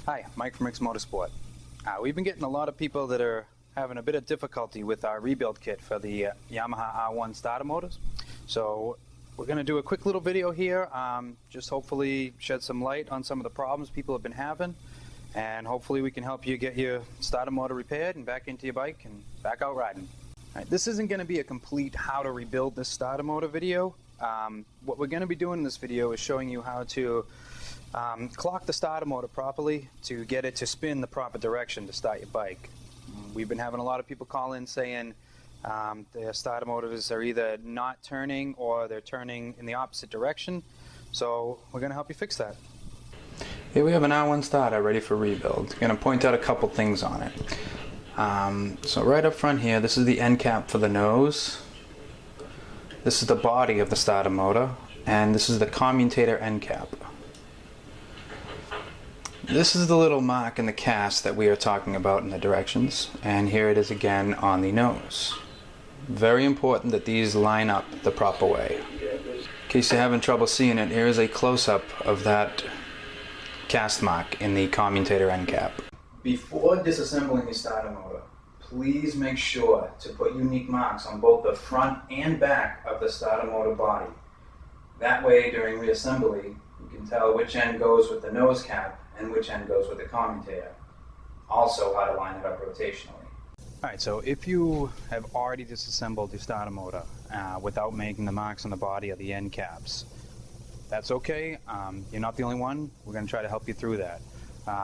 Hi, Mike from Motorsport. We've been getting a lot of people that are having a bit of difficulty with our rebuild kit for the Yamaha R1 starter motors. So we're going to do a quick little video here, just hopefully shed some light on some of the problems people have been having, and hopefully we can help you get your starter motor repaired and back into your bike and back out riding. All right, this isn't going to be a complete how to rebuild this starter motor video. What we're going to be doing in this video is showing you how to clock the starter motor properly to get it to spin the proper direction to start your bike. We've been having a lot of people call in saying their starter motors are either not turning or they're turning in the opposite direction. So we're going to help you fix that. Here we have an R1 starter ready for rebuild. I'm going to point out a couple things on it. So right up front here, this is the end cap for the nose. This is the body of the starter motor, and this is the commutator end cap. This is the little mark in the cast that we are talking about in the directions, and here it is again on the nose. Very important that these line up the proper way. In case you're having trouble seeing it, here is a close-up of that cast mark in the commutator end cap. Before disassembling your starter motor, please make sure to put unique marks on both the front and back of the starter motor body. That way, during reassembly, you can tell which end goes with the nose cap and which end goes with the commutator. Also, how to line it up rotationally. Alright, so if you have already disassembled your starter motor without making the marks on the body of the end caps, that's okay. You're not the only one. We're going to try to help you through that.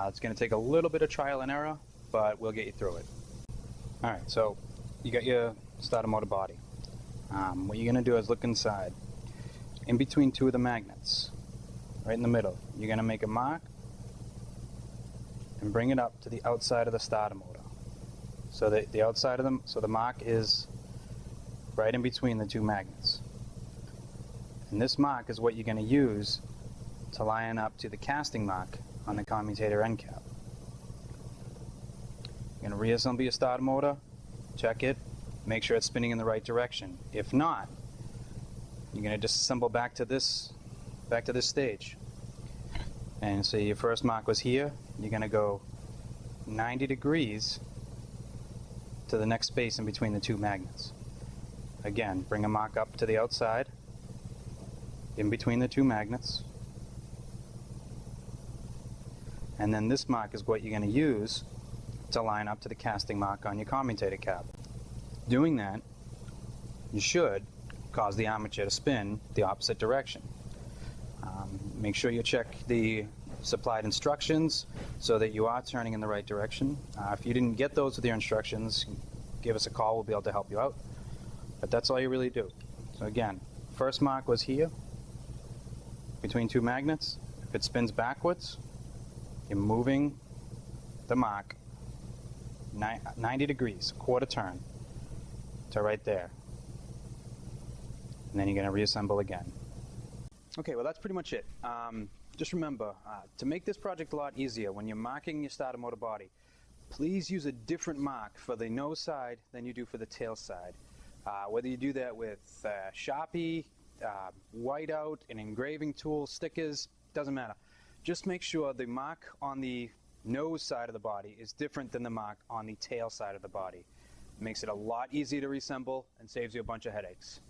It's going to take a little bit of trial and error, but we'll get you through it. Alright, so you got your starter motor body. What you're going to do is look inside. In between two of the magnets, right in the middle, you're going to make a mark and bring it up to the outside of the starter motor. So that the outside of them, so the mark is right in between the two magnets. And this mark is what you're going to use to line up to the casting mark on the commutator end cap. You're going to reassemble your starter motor, check it, make sure it's spinning in the right direction. If not, you're going to disassemble back to this stage. And so your first mark was here. You're going to go 90 degrees to the next space in between the two magnets. Again, bring a mark up to the outside, in between the two magnets. And then this mark is what you're going to use to line up to the casting mark on your commutator cap. Doing that, you should cause the armature to spin the opposite direction. Make sure you check the supplied instructions so that you are turning in the right direction. If you didn't get those with your instructions, give us a call, we'll be able to help you out. But that's all you really do. So again, first mark was here, between two magnets. If it spins backwards, you're moving the mark 90 degrees, a quarter turn, to right there. And then you're going to reassemble again. Okay, well that's pretty much it. Just remember, to make this project a lot easier, when you're marking your starter motor body, please use a different mark for the nose side than you do for the tail side. Whether you do that with Sharpie, whiteout, an engraving tool, stickers, doesn't matter. Just make sure the mark on the nose side of the body is different than the mark on the tail side of the body. It makes it a lot easier to reassemble and saves you a bunch of headaches.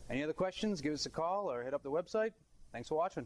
Any other questions, give us a call or hit up the website. Thanks for watching.